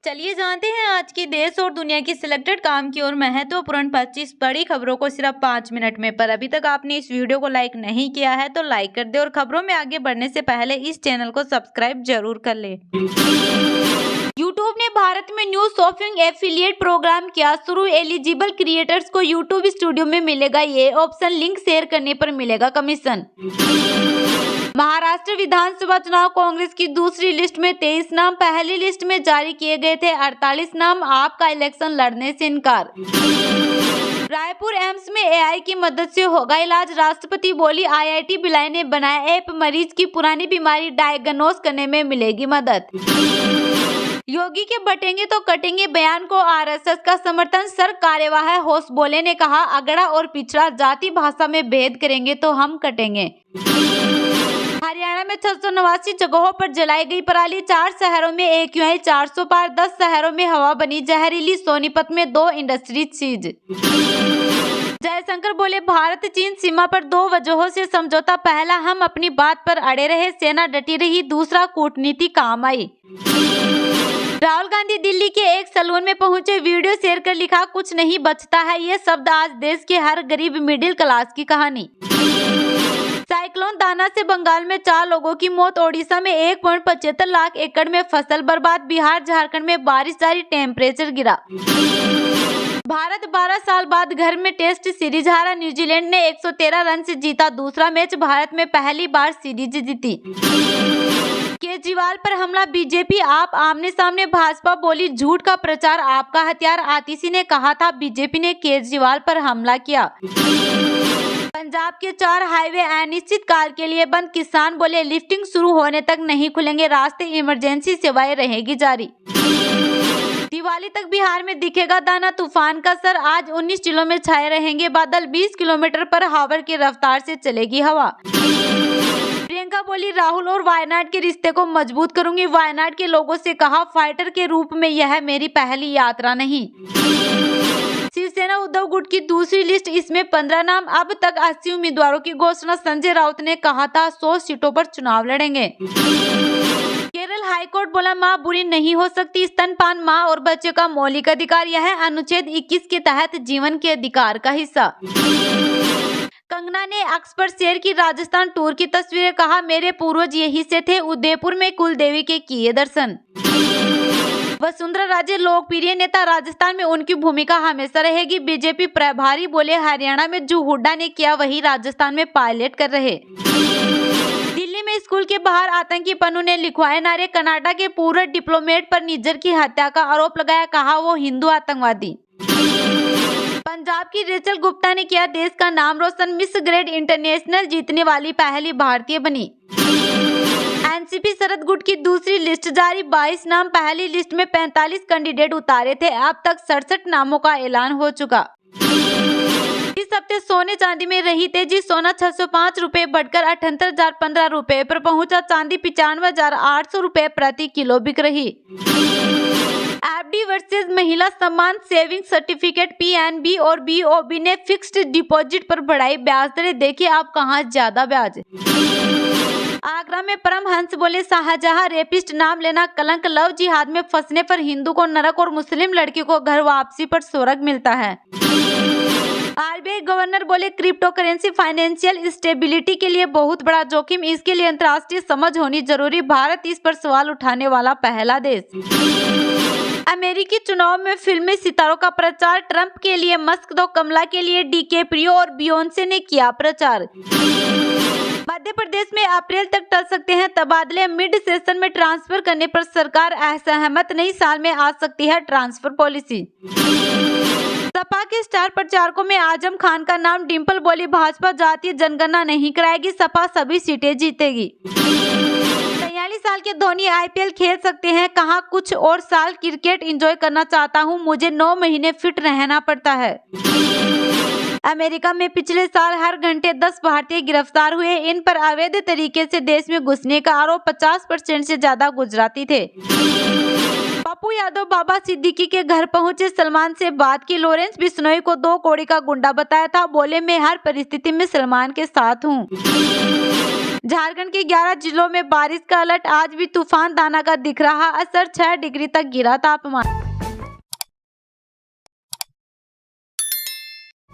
चलिए जानते हैं आज की देश और दुनिया की सिलेक्टेड काम की और महत्वपूर्ण 25 बड़ी खबरों को सिर्फ 5 मिनट में। पर अभी तक आपने इस वीडियो को लाइक नहीं किया है तो लाइक कर दे और खबरों में आगे बढ़ने से पहले इस चैनल को सब्सक्राइब जरूर कर ले। यूट्यूब ने भारत में न्यू शॉपिंग एफिलिएट प्रोग्राम किया शुरू। एलिजिबल क्रिएटर्स को यूट्यूब स्टूडियो में मिलेगा ये ऑप्शन, लिंक शेयर करने पर मिलेगा कमीशन। महाराष्ट्र विधानसभा चुनाव, कांग्रेस की दूसरी लिस्ट में 23 नाम, पहली लिस्ट में जारी किए गए थे 48 नाम। आपका इलेक्शन लड़ने से इनकार। रायपुर एम्स में एआई की मदद से होगा इलाज, राष्ट्रपति बोली। आईआईटी भिलाई ने बनाया ऐप, मरीज की पुरानी बीमारी डायग्नोस करने में मिलेगी मदद। योगी के बटेंगे तो कटेंगे बयान को आरएसएस का समर्थन, सर कार्यवाह होश बोले ने कहा अगड़ा और पिछड़ा जाति भाषा में भेद करेंगे तो हम कटेंगे। हरियाणा में 689 जगहों पर जलाई गई पराली, 4 शहरों में AQI 400 पार, 10 शहरों में हवा बनी जहरीली। सोनीपत में 2 इंडस्ट्री सीज। जयशंकर बोले भारत चीन सीमा पर 2 वजहों से समझौता, पहला हम अपनी बात पर अड़े रहे, सेना डटी रही, दूसरा कूटनीति काम आई। राहुल गांधी दिल्ली के एक सैलून में पहुंचे, वीडियो शेयर कर लिखा कुछ नहीं बचता है ये शब्द आज देश के हर गरीब मिडिल क्लास की कहानी। साइक्लोन दाना से बंगाल में 4 लोगों की मौत, ओडिशा में 1.75 लाख एकड़ में फसल बर्बाद, बिहार झारखंड में बारिश जारी, टेम्परेचर गिरा। भारत 12 साल बाद घर में टेस्ट सीरीज हारा, न्यूजीलैंड ने 113 रन से जीता दूसरा मैच, भारत में पहली बार सीरीज जीती। केजरीवाल पर हमला, बीजेपी आप आमने सामने, भाजपा बोली झूठ का प्रचार आपका हथियार। आतिशी ने कहा था बीजेपी ने केजरीवाल पर हमला किया। पंजाब के 4 हाईवे अनिश्चित काल के लिए बंद, किसान बोले लिफ्टिंग शुरू होने तक नहीं खुलेंगे रास्ते, इमरजेंसी सेवाएं रहेगी जारी। दिवाली तक बिहार में दिखेगा दाना, तूफान का असर, आज 19 जिलों में छाए रहेंगे बादल, 20 किलोमीटर पर हावर की रफ्तार से चलेगी हवा। प्रियंका बोली राहुल और वायनाड के रिश्ते को मजबूत करूंगी, वायनाड के लोगों से कहा फाइटर के रूप में यह मेरी पहली यात्रा नहीं। शिवसेना उद्धव गुट की दूसरी लिस्ट, इसमें 15 नाम, अब तक 80 उम्मीदवारों की घोषणा। संजय राउत ने कहा था 100 सीटों पर चुनाव लड़ेंगे। केरल हाईकोर्ट बोला मां बुरी नहीं हो सकती, स्तनपान मां और बच्चे का मौलिक अधिकार, यह अनुच्छेद 21 के तहत जीवन के अधिकार का हिस्सा। कंगना ने एक्सपर्ट शेयर की राजस्थान टूर की तस्वीरें, कहा मेरे पूर्वज यही से थे, उदयपुर में कुल देवी के किए दर्शन। वसुंधरा राजे लोकप्रिय नेता, राजस्थान में उनकी भूमिका हमेशा रहेगी, बीजेपी प्रभारी बोले हरियाणा में जो हुड्डा ने किया वही राजस्थान में पायलट कर रहे। दिल्ली में स्कूल के बाहर आतंकी पन्नू ने लिखवाए नारे, कनाडा के पूर्व डिप्लोमेट पर निज्जर की हत्या का आरोप लगाया, कहा वो हिंदू आतंकवादी। पंजाब की रेचल गुप्ता ने किया देश का नाम रोशन, मिस ग्रेड इंटरनेशनल जीतने वाली पहली भारतीय बनी। एनसीपी शरद गुट की दूसरी लिस्ट जारी, 22 नाम, पहली लिस्ट में 45 कैंडिडेट उतारे थे, अब तक 67 नामों का ऐलान हो चुका। इस हफ्ते सोने चांदी में रही तेजी, सोना 605 रुपए बढ़कर 78,015 रुपए पर पहुंचा, चांदी 95,800 रुपए प्रति किलो बिक रही। एफडी वर्सेस महिला सम्मान सेविंग सर्टिफिकेट, पीएनबी और बीओबी ने फिक्स्ड डिपॉजिट पर बढ़ाई ब्याज दरें, देखिए आप कहां ज्यादा ब्याज। आगरा में परमहंस बोले शाहजहां रेपिस्ट नाम लेना कलंक, लव जिहाद में फंसने पर हिंदू को नरक और मुस्लिम लड़की को घर वापसी पर स्वर्ग मिलता है। आरबीआई गवर्नर बोले क्रिप्टो करेंसी फाइनेंशियल स्टेबिलिटी के लिए बहुत बड़ा जोखिम, इसके लिए अंतर्राष्ट्रीय समझ होनी जरूरी, भारत इस पर सवाल उठाने वाला पहला देश। अमेरिकी चुनाव में फिल्मी सितारों का प्रचार, ट्रंप के लिए मस्क तो कमला के लिए डिकैप्रियो और बियोंसे ने किया प्रचार। मध्य प्रदेश में अप्रैल तक टल सकते हैं तबादले, मिड सेशन में ट्रांसफर करने पर सरकार असहमत नहीं, साल में आ सकती है ट्रांसफर पॉलिसी। सपा के स्टार प्रचारकों में आजम खान का नाम, डिम्पल बोली भाजपा जातीय जनगणना नहीं कराएगी, सपा सभी सीटें जीतेगी। 43 साल के धोनी आईपीएल खेल सकते हैं, कहा कुछ और साल क्रिकेट एंजॉय करना चाहता हूं, मुझे 9 महीने फिट रहना पड़ता है। अमेरिका में पिछले साल हर घंटे 10 भारतीय गिरफ्तार हुए, इन पर अवैध तरीके से देश में घुसने का आरोप, 50% से ज्यादा गुजराती थे। पप्पू यादव बाबा सिद्दीकी के घर पहुंचे, सलमान से बात की, लॉरेंस बिश्नोई को 2 कौड़ी का गुंडा बताया था, बोले मैं हर परिस्थिति में सलमान के साथ हूं। झारखंड के 11 जिलों में बारिश का अलर्ट। आज भी तूफान दाना का दिख रहा असर, 6 डिग्री तक गिरा तापमान।